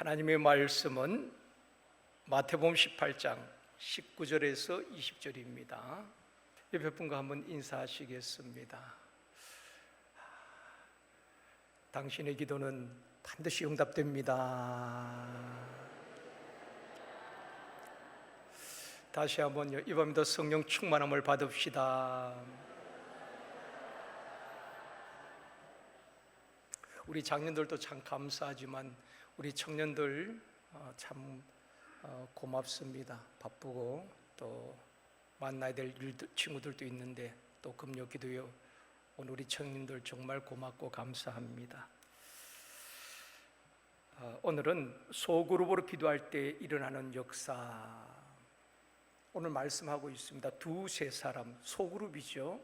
하나님의 말씀은 마태복음 18장 19절에서 20절입니다. 옆에 분과 한번 인사하시겠습니다. 당신의 기도는 반드시 응답됩니다. 다시 한번요. 이 밤도 성령 충만함을 받읍시다. 우리 장년들도 참 감사하지만 우리 청년들 참 고맙습니다. 바쁘고 또 만나야 될 친구들도 있는데 또 금요 기도요. 오늘 우리 청년들 정말 고맙고 감사합니다. 오늘은 소그룹으로 기도할 때 일어나는 역사, 오늘 말씀하고 있습니다. 두세 사람 소그룹이죠.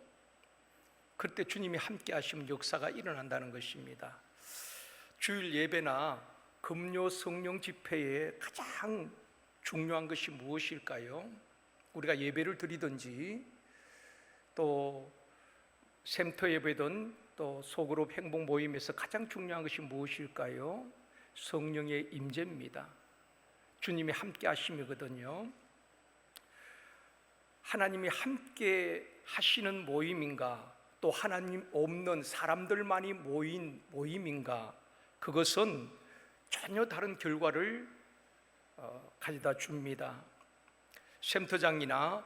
그때 주님이 함께 하시면 역사가 일어난다는 것입니다. 주일 예배나 금요 성령 집회에 가장 중요한 것이 무엇일까요? 우리가 예배를 드리든지 또 샘터 예배든 또 소그룹 행복 모임에서 가장 중요한 것이 무엇일까요? 성령의 임재입니다. 주님이 함께 하심이거든요. 하나님이 함께 하시는 모임인가, 또 하나님 없는 사람들만이 모인 모임인가, 그것은 전혀 다른 결과를 가져다 줍니다. 샘터장이나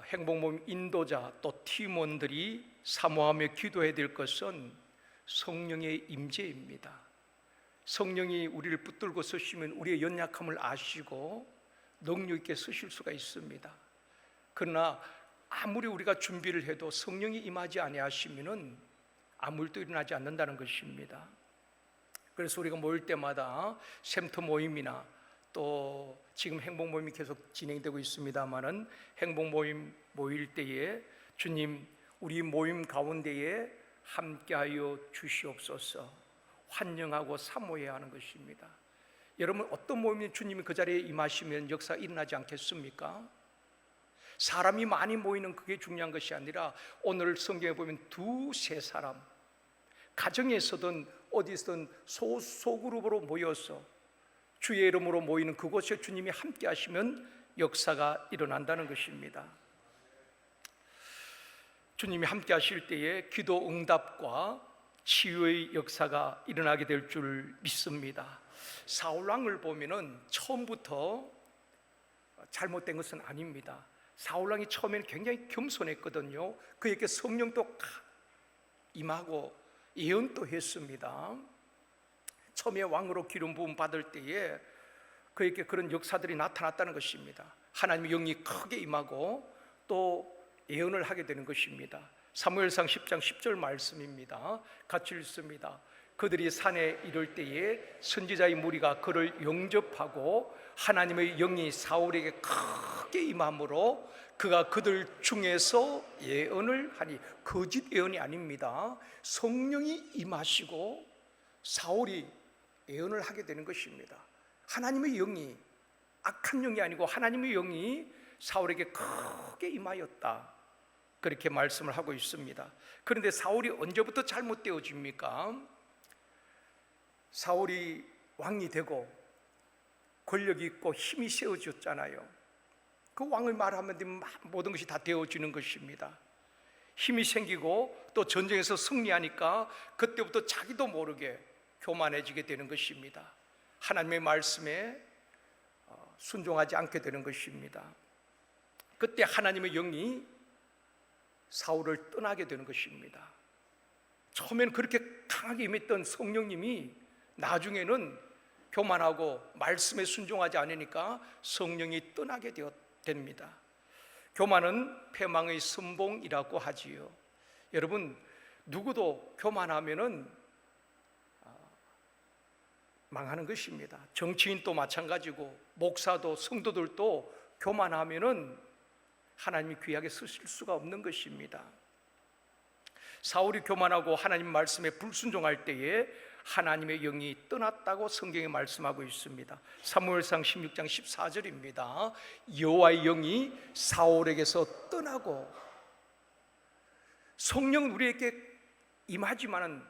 행복모임 인도자 또 팀원들이 사모하며 기도해야 될 것은 성령의 임재입니다. 성령이 우리를 붙들고 서시면 우리의 연약함을 아시고 능력 있게 서실 수가 있습니다. 그러나 아무리 우리가 준비를 해도 성령이 임하지 아니하시면은 아무 일도 일어나지 않는다는 것입니다. 그래서 우리가 모일 때마다 샘터 모임이나 또 지금 행복 모임이 계속 진행되고 있습니다만은 행복 모임 모일 때에 주님 우리 모임 가운데에 함께하여 주시옵소서 환영하고 사모해야 하는 것입니다. 여러분 어떤 모임이 주님이 그 자리에 임하시면 역사가 일어나지 않겠습니까? 사람이 많이 모이는 그게 중요한 것이 아니라 오늘 성경에 보면 두세 사람, 가정에서든 어디서든 소그룹으로 모여서 주의 이름으로 모이는 그곳에 주님이 함께 하시면 역사가 일어난다는 것입니다. 주님이 함께 하실 때에 기도 응답과 치유의 역사가 일어나게 될 줄 믿습니다. 사울왕을 보면은 처음부터 잘못된 것은 아닙니다. 사울왕이 처음에는 굉장히 겸손했거든요. 그에게 성령도 임하고 예언도 했습니다. 처음에 왕으로 기름 부음 받을 때에 그에게 그런 역사들이 나타났다는 것입니다. 하나님의 영이 크게 임하고 또 예언을 하게 되는 것입니다. 사무엘상 10장 10절 말씀입니다. 같이 읽습니다. 그들이 산에 이를 때에 선지자의 무리가 그를 영접하고 하나님의 영이 사울에게 크게 임함으로 그가 그들 중에서 예언을 하니, 거짓 예언이 아닙니다. 성령이 임하시고 사울이 예언을 하게 되는 것입니다. 하나님의 영이, 악한 영이 아니고 하나님의 영이 사울에게 크게 임하였다, 그렇게 말씀을 하고 있습니다. 그런데 사울이 언제부터 잘못되어집니까? 사울이 왕이 되고 권력이 있고 힘이 세워졌잖아요. 그 왕을 말하면 모든 것이 다 되어지는 것입니다. 힘이 생기고 또 전쟁에서 승리하니까 그때부터 자기도 모르게 교만해지게 되는 것입니다. 하나님의 말씀에 순종하지 않게 되는 것입니다. 그때 하나님의 영이 사울을 떠나게 되는 것입니다. 처음에는 그렇게 강하게 임했던 성령님이 나중에는 교만하고 말씀에 순종하지 않으니까 성령이 떠나게 됩니다. 교만은 패망의 선봉이라고 하지요. 여러분, 누구도 교만하면은 망하는 것입니다. 정치인도 마찬가지고 목사도 성도들도 교만하면은 하나님이 귀하게 쓰실 수가 없는 것입니다. 사울이 교만하고 하나님 말씀에 불순종할 때에 하나님의 영이 떠났다고 성경에 말씀하고 있습니다. 사무엘상 16장 14절입니다. 여호와의 영이 사울에게서 떠나고, 성령은 우리에게 임하지만은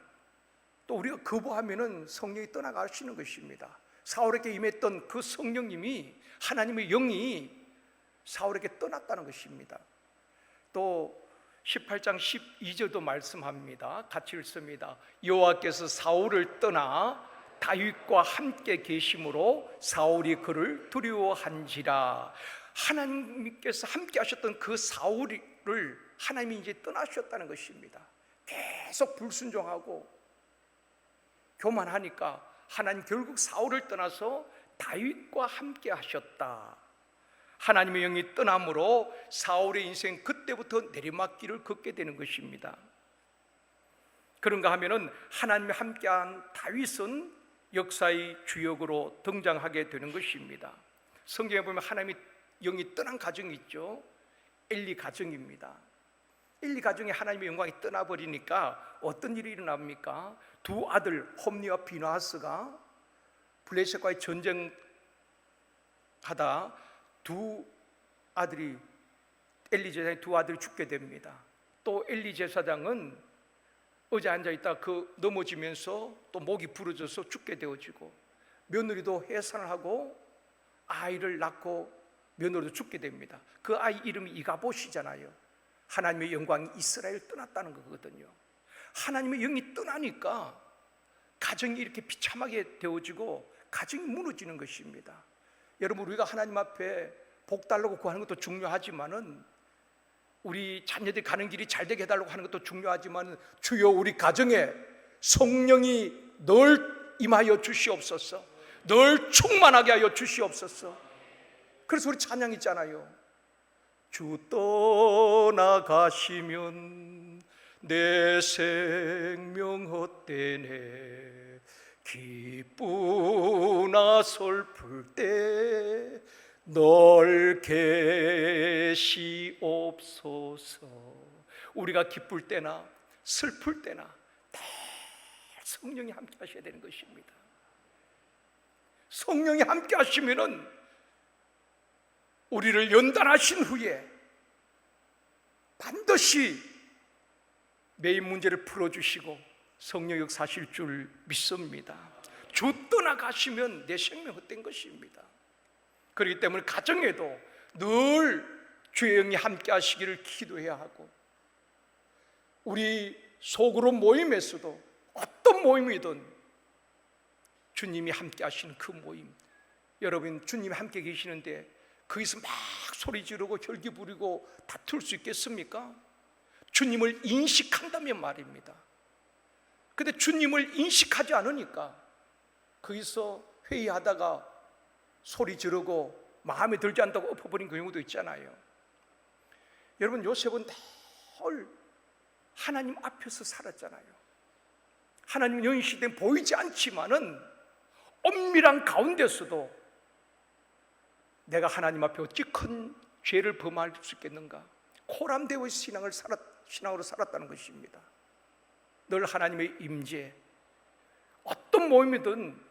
또 우리가 거부하면은 성령이 떠나가시는 것입니다. 사울에게 임했던 그 성령님이, 하나님의 영이 사울에게 떠났다는 것입니다. 또 18장 12절도 말씀합니다. 같이 읽습니다. 여호와께서 사울을 떠나 다윗과 함께 계심으로 사울이 그를 두려워한지라. 하나님께서 함께 하셨던 그 사울을 하나님이 이제 떠나셨다는 것입니다. 계속 불순종하고 교만하니까 하나님 결국 사울을 떠나서 다윗과 함께 하셨다. 하나님의 영이 떠남으로 사울의 인생 그때부터 내리막길을 걷게 되는 것입니다. 그런가 하면은 하나님이 함께한 다윗은 역사의 주역으로 등장하게 되는 것입니다. 성경에 보면 하나님이 영이 떠난 가정이 있죠. 엘리 가정입니다. 엘리 가정에 하나님의 영광이 떠나버리니까 어떤 일이 일어납니까? 두 아들 홈니와 비나하스가 블레셋과의 전쟁하다 두 아들이, 엘리 제사장의 두 아들이 죽게 됩니다. 또 엘리 제사장은 의자에 앉아있다 넘어지면서 또 목이 부러져서 죽게 되어지고, 며느리도 해산을 하고 아이를 낳고 며느리도 죽게 됩니다. 그 아이 이름이 이가봇이잖아요. 하나님의 영광이 이스라엘 떠났다는 거거든요. 하나님의 영이 떠나니까 가정이 이렇게 비참하게 되어지고 가정이 무너지는 것입니다. 여러분, 우리가 하나님 앞에 복 달라고 구하는 것도 중요하지만은, 우리 자녀들이 가는 길이 잘 되게 해달라고 하는 것도 중요하지만, 주여 우리 가정에 성령이 늘 임하여 주시옵소서, 늘 충만하게 하여 주시옵소서. 그래서 우리 찬양 있잖아요. 주 떠나가시면 내 생명 헛되네, 기쁘나 슬플 때 널 계시옵소서. 우리가 기쁠 때나 슬플 때나 늘 성령이 함께 하셔야 되는 것입니다. 성령이 함께 하시면은 우리를 연단하신 후에 반드시 매일 문제를 풀어주시고 성령 역사하실 줄 믿습니다. 주 떠나가시면 내 생명 헛된 것입니다. 그렇기 때문에 가정에도 늘 주의 영이 함께 하시기를 기도해야 하고, 우리 소그룹 모임에서도 어떤 모임이든 주님이 함께 하시는 그 모임, 여러분 주님이 함께 계시는데 거기서 막 소리 지르고 혈기 부리고 다툴 수 있겠습니까? 주님을 인식한다면 말입니다. 근데 주님을 인식하지 않으니까 거기서 회의하다가 소리 지르고 마음에 들지 않다고 엎어버린 경우도 있잖아요. 여러분, 요셉은 늘 하나님 앞에서 살았잖아요. 하나님 영이 시대는 보이지 않지만은 엄밀한 가운데서도 내가 하나님 앞에 어찌 큰 죄를 범할 수 있겠는가, 코람되어 신앙으로 살았다는 것입니다. 늘 하나님의 임재, 어떤 모임이든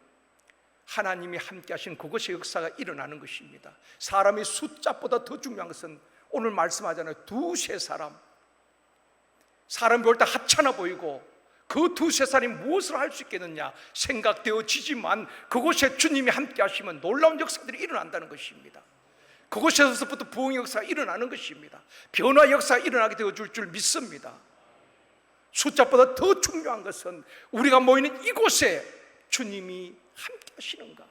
하나님이 함께 하신 그것의 역사가 일어나는 것입니다. 사람의 숫자보다 더 중요한 것은 오늘 말씀하잖아요. 두세 사람, 사람이 볼 때 하찮아 보이고 그 두세 사람이 무엇을 할 수 있겠느냐 생각되어지지만, 그곳에 주님이 함께 하시면 놀라운 역사들이 일어난다는 것입니다. 그곳에서부터 부흥의 역사가 일어나는 것입니다. 변화 역사가 일어나게 되어줄 줄 믿습니다. 숫자보다 더 중요한 것은 우리가 모이는 이곳에 주님이 함께 하시는가,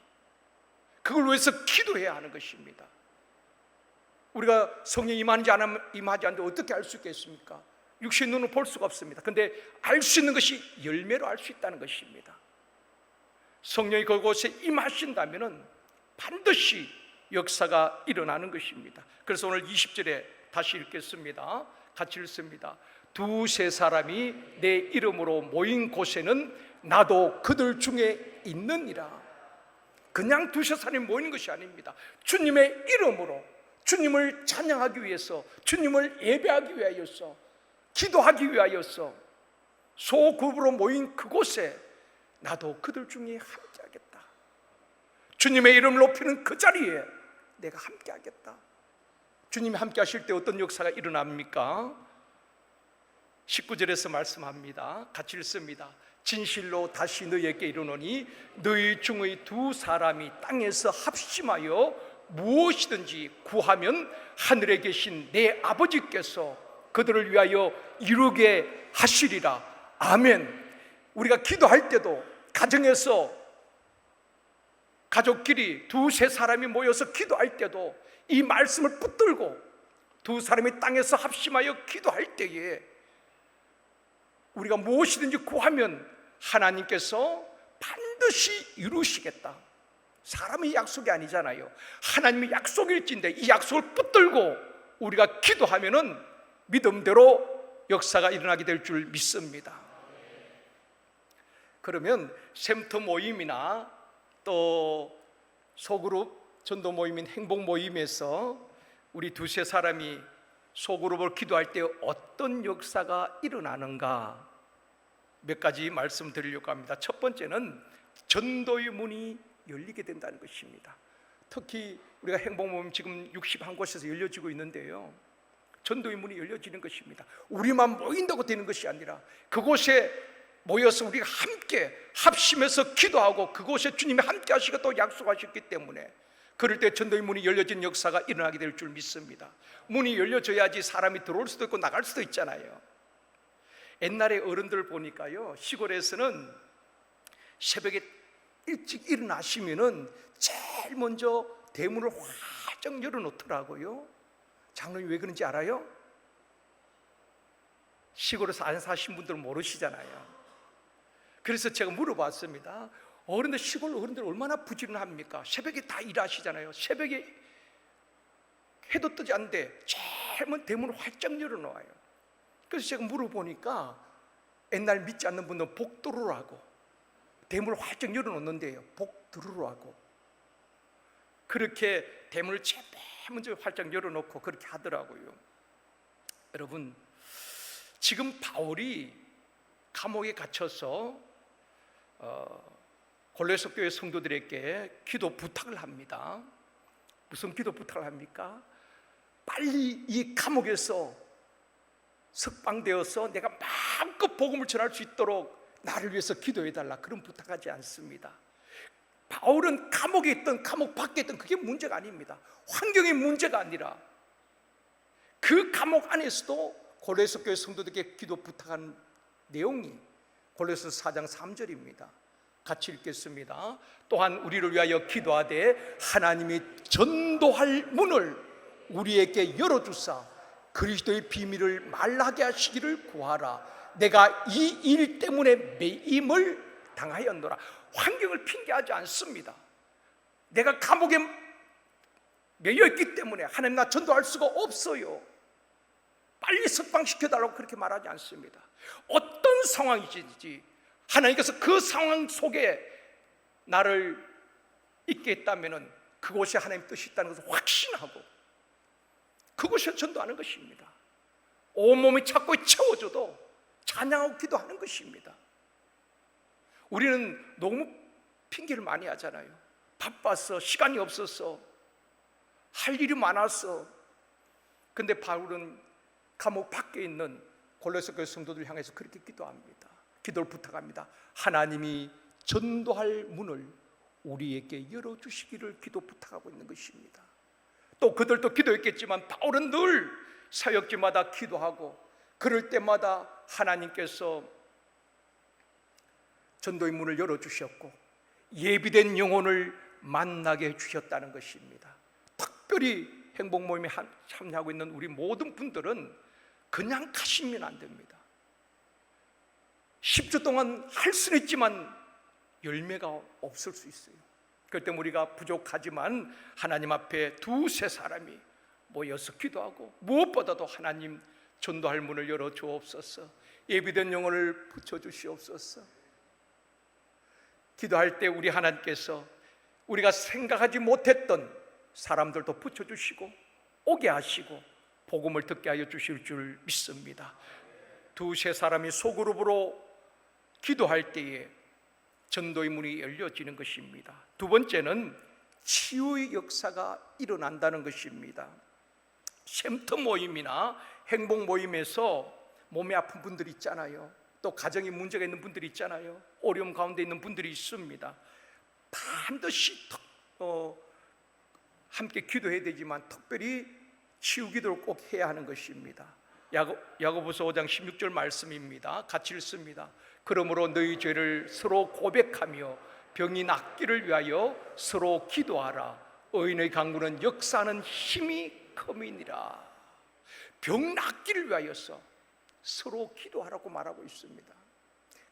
그걸 위해서 기도해야 하는 것입니다. 우리가 성령이 임하는지 안 임하지 않는지 어떻게 알 수 있겠습니까? 육신 눈으로 볼 수가 없습니다. 그런데 알 수 있는 것이 열매로 알 수 있다는 것입니다. 성령이 그곳에 임하신다면 반드시 역사가 일어나는 것입니다. 그래서 오늘 20절에 다시 읽겠습니다. 같이 읽습니다. 두세 사람이 내 이름으로 모인 곳에는 나도 그들 중에 있느니라. 그냥 두세 사람이 모이는 것이 아닙니다. 주님의 이름으로 주님을 찬양하기 위해서, 주님을 예배하기 위하여서, 기도하기 위하여서 소그룹으로 모인 그곳에 나도 그들 중에 함께하겠다. 주님의 이름을 높이는 그 자리에 내가 함께하겠다. 주님이 함께 하실 때 어떤 역사가 일어납니까? 19절에서 말씀합니다. 같이 읽습니다. 진실로 다시 너희에게 이르노니 너희 중의 두 사람이 땅에서 합심하여 무엇이든지 구하면 하늘에 계신 내 아버지께서 그들을 위하여 이루게 하시리라. 아멘. 우리가 기도할 때도 가정에서 가족끼리 두세 사람이 모여서 기도할 때도 이 말씀을 붙들고 두 사람이 땅에서 합심하여 기도할 때에 우리가 무엇이든지 구하면 하나님께서 반드시 이루시겠다. 사람의 약속이 아니잖아요. 하나님의 약속일진데 이 약속을 붙들고 우리가 기도하면은 믿음대로 역사가 일어나게 될 줄 믿습니다. 그러면 샘터 모임이나 또 소그룹 전도 모임인 행복 모임에서 우리 두세 사람이 소그룹을 기도할 때 어떤 역사가 일어나는가 몇 가지 말씀드리려고 합니다. 첫 번째는 전도의 문이 열리게 된다는 것입니다. 특히 우리가 행복 모임 지금 61곳에서 열려지고 있는데요, 전도의 문이 열려지는 것입니다. 우리만 모인다고 되는 것이 아니라 그곳에 모여서 우리가 함께 합심해서 기도하고 그곳에 주님이 함께 하시고 또 약속하셨기 때문에 그럴 때 전도의 문이 열려진 역사가 일어나게 될 줄 믿습니다. 문이 열려져야지 사람이 들어올 수도 있고 나갈 수도 있잖아요. 옛날에 어른들 보니까요, 시골에서는 새벽에 일찍 일어나시면은 제일 먼저 대문을 활짝 열어놓더라고요. 장로님 왜 그런지 알아요? 시골에서 안 사신 분들은 모르시잖아요. 그래서 제가 물어봤습니다. 어른들, 시골 어른들 얼마나 부지런합니까? 새벽에 다 일하시잖아요. 새벽에 해도 뜨지 않는데 제일 먼저 대문을 활짝 열어놓아요. 그래서 제가 물어보니까 옛날 믿지 않는 분들은 복 들으라고 대문을 활짝 열어놓는데요, 복 들으라고 그렇게 대문을 제일 먼저 활짝 열어놓고 그렇게 하더라고요. 여러분, 지금 바울이 감옥에 gat혀서 골로새 교회 성도들에게 기도 부탁을 합니다. 무슨 기도 부탁을 합니까? 빨리 이 감옥에서 석방되어서 내가 마음껏 복음을 전할 수 있도록 나를 위해서 기도해달라, 그런 부탁하지 않습니다. 바울은 감옥에 있던 감옥 밖에 있던 그게 문제가 아닙니다. 환경이 문제가 아니라 그 감옥 안에서도 골로새 교회 성도들에게 기도 부탁한 내용이 골로새서 4장 3절입니다. 같이 읽겠습니다. 또한 우리를 위하여 기도하되 하나님이 전도할 문을 우리에게 열어주사 그리스도의 비밀을 말하게 하시기를 구하라. 내가 이 일 때문에 매임을 당하였노라. 환경을 핑계하지 않습니다. 내가 감옥에 매여 있기 때문에 하나님 나 전도할 수가 없어요, 빨리 석방시켜달라고 그렇게 말하지 않습니다. 어떤 상황이든지 하나님께서 그 상황 속에 나를 있게 했다면 그곳에 하나님 뜻이 있다는 것을 확신하고 그곳에 전도하는 것입니다. 온몸이 자꾸 채워져도 찬양하고 기도하는 것입니다. 우리는 너무 핑계를 많이 하잖아요. 바빠서, 시간이 없어서, 할 일이 많아서. 근데 바울은 감옥 밖에 있는 골로새 교회 성도들 향해서 그렇게 기도합니다. 기도를 부탁합니다. 하나님이 전도할 문을 우리에게 열어주시기를 기도 부탁하고 있는 것입니다. 또 그들도 기도했겠지만 바울은 늘 사역지마다 기도하고 그럴 때마다 하나님께서 전도의 문을 열어주셨고 예비된 영혼을 만나게 해주셨다는 것입니다. 특별히 행복 모임에 참여하고 있는 우리 모든 분들은 그냥 가시면 안 됩니다. 10주 동안 할 수는 있지만 열매가 없을 수 있어요. 그럴 때 우리가 부족하지만 하나님 앞에 두세 사람이 모여서 기도하고 무엇보다도 하나님 전도할 문을 열어 주옵소서, 예비된 영혼을 붙여주시옵소서. 기도할 때 우리 하나님께서 우리가 생각하지 못했던 사람들도 붙여주시고 오게 하시고 복음을 듣게 하여 주실 줄 믿습니다. 두세 사람이 소그룹으로 기도할 때에 전도의 문이 열려지는 것입니다. 두 번째는 치유의 역사가 일어난다는 것입니다. 샘터 모임이나 행복 모임에서 몸이 아픈 분들 있잖아요. 또 가정에 문제가 있는 분들이 있잖아요. 어려움 가운데 있는 분들이 있습니다. 반드시 함께 기도해야 되지만 특별히 치유 기도를 꼭 해야 하는 것입니다. 야고보서 5장 16절 말씀입니다. 같이 읽습니다. 그러므로 너희 죄를 서로 고백하며 병이 낫기를 위하여 서로 기도하라. 의인의 강구는 역사하는 힘이 큼이니라. 병 낫기를 위하여서 서로 기도하라고 말하고 있습니다.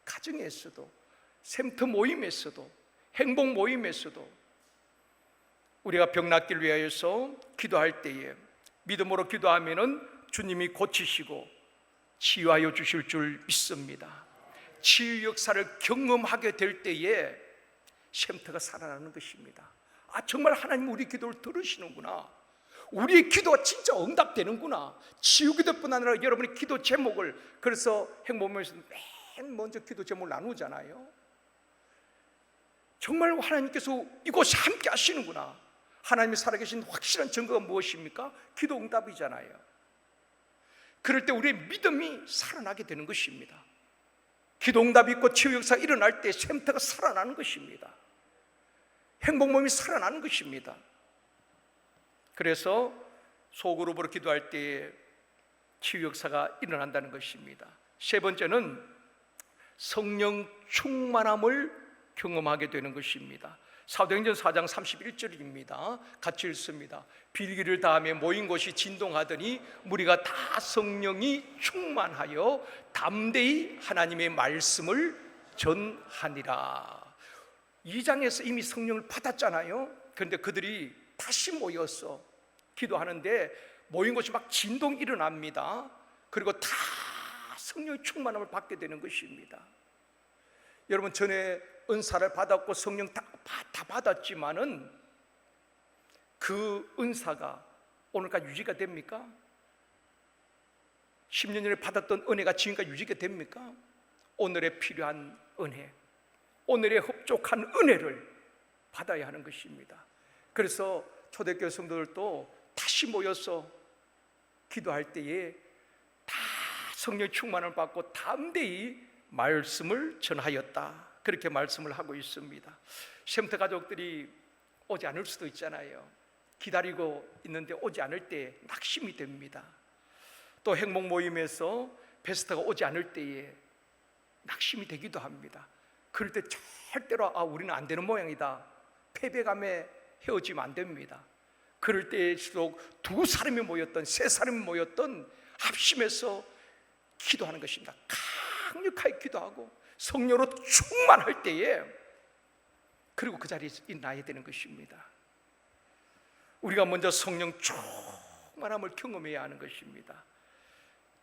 가정에서도, 샘터 모임에서도, 행복 모임에서도 우리가 병 낫기를 위하여서 기도할 때에 믿음으로 기도하면은 주님이 고치시고 치유하여 주실 줄 믿습니다. 치유 역사를 경험하게 될 때에 샘터가 살아나는 것입니다. 정말 하나님 우리 기도를 들으시는구나, 우리의 기도가 진짜 응답되는구나. 치유 기도뿐 아니라 여러분의 기도 제목을, 그래서 행복모임에서 맨 먼저 기도 제목을 나누잖아요. 정말 하나님께서 이곳에 함께 하시는구나. 하나님이 살아계신 확실한 증거가 무엇입니까? 기도 응답이잖아요. 그럴 때 우리의 믿음이 살아나게 되는 것입니다. 기도 응답이 있고 치유 역사가 일어날 때 샘터가 살아나는 것입니다. 행복모임이 살아나는 것입니다. 그래서 소그룹으로 기도할 때에 치유 역사가 일어난다는 것입니다. 세 번째는 성령 충만함을 경험하게 되는 것입니다. 사도행전 4장 31절입니다. 같이 읽습니다. 빌기를 다하며 모인 곳이 진동하더니 무리가 다 성령이 충만하여 담대히 하나님의 말씀을 전하니라. 2장에서 이미 성령을 받았잖아요. 그런데 그들이 다시 모여서 기도하는데 모인 곳이 막 진동이 일어납니다. 그리고 다 성령의 충만함을 받게 되는 것입니다. 여러분, 전에 은사를 받았고 성령 다 받았지만은 그 은사가 오늘까지 유지가 됩니까? 10년 전에 받았던 은혜가 지금까지 유지가 됩니까? 오늘에 필요한 은혜, 오늘에 흡족한 은혜를 받아야 하는 것입니다. 그래서 초대교회 성도들도 다시 모여서 기도할 때에 다 성령 충만을 받고 담대히 말씀을 전하였다, 그렇게 말씀을 하고 있습니다. 샘터 가족들이 오지 않을 수도 있잖아요. 기다리고 있는데 오지 않을 때 낙심이 됩니다. 또 행복 모임에서 베스트가 오지 않을 때에 낙심이 되기도 합니다. 그럴 때 절대로 우리는 안 되는 모양이다, 패배감에 헤어지면 안 됩니다. 그럴 때일수록 두 사람이 모였던, 세 사람이 모였던 합심해서 기도하는 것입니다. 강력하게 기도하고 성령으로 충만할 때에, 그리고 그 자리에 있나야 되는 것입니다. 우리가 먼저 성령 충만함을 경험해야 하는 것입니다.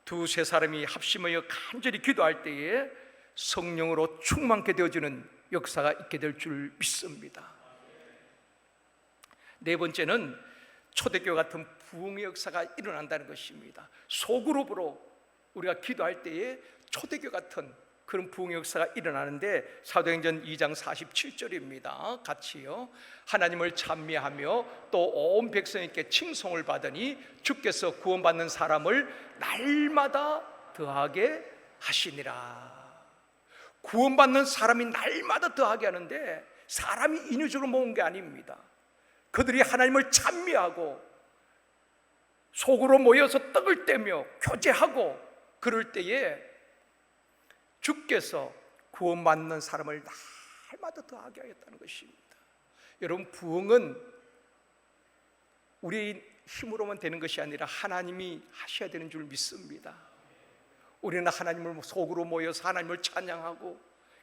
두세 사람이 합심하여 간절히 기도할 때에 성령으로 충만케 되어지는 역사가 있게 될 줄 믿습니다. 네 번째는 초대교회 같은 부흥의 역사가 일어난다는 것입니다. 소그룹으로 우리가 기도할 때에 초대교회 같은 그런 부흥의 역사가 일어나는데 사도행전 2장 47절입니다. 같이요. 하나님을 찬미하며 또 온 백성에게 칭송을 받으니 주께서 구원받는 사람을 날마다 더하게 하시니라. 구원받는 사람이 날마다 더하게 하는데 사람이 인위적으로 모은 게 아닙니다. 그들이 하나님을 찬미하고 속으로 모여서 떡을 떼며 교제하고 그럴 때에 주께서 구원받는 사람을 날마다 더하게 하겠다는 것입니다. 여러분, 부흥은 우리 힘으로만 되는 것이 아니라 하나님이 하셔야 되는 줄 믿습니다. 우리는 하나님을 속으로 모여서 하나님을 찬양하고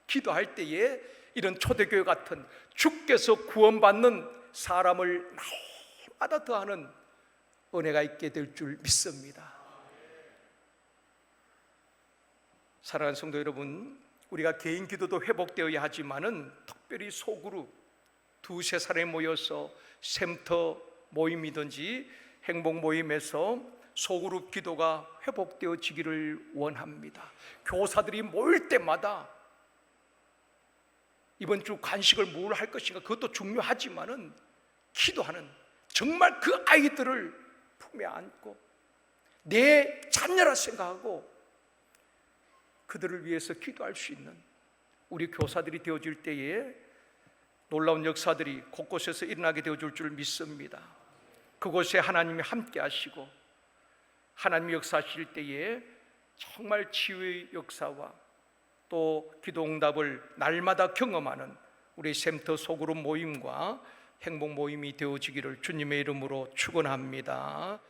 기도할 때에 이런 초대교회 같은 주께서 구원받는 사람을 날마다 더하는 은혜가 있게 될 줄 믿습니다. 사랑하는 성도 여러분, 우리가 개인 기도도 회복되어야 하지만은 특별히 소그룹 두세 사람이 모여서 샘터 모임이든지 행복 모임에서 소그룹 기도가 회복되어지기를 원합니다. 교사들이 모일 때마다 이번 주 간식을 뭘 할 것인가, 그것도 중요하지만은 기도하는, 정말 그 아이들을 품에 안고 내 자녀라 생각하고 그들을 위해서 기도할 수 있는 우리 교사들이 되어질 때에 놀라운 역사들이 곳곳에서 일어나게 되어줄 줄 믿습니다. 그곳에 하나님이 함께 하시고 하나님이 역사하실 때에 정말 치유의 역사와 또 기도 응답을 날마다 경험하는 우리 샘터 소그룹 모임과 행복 모임이 되어지기를 주님의 이름으로 축원합니다.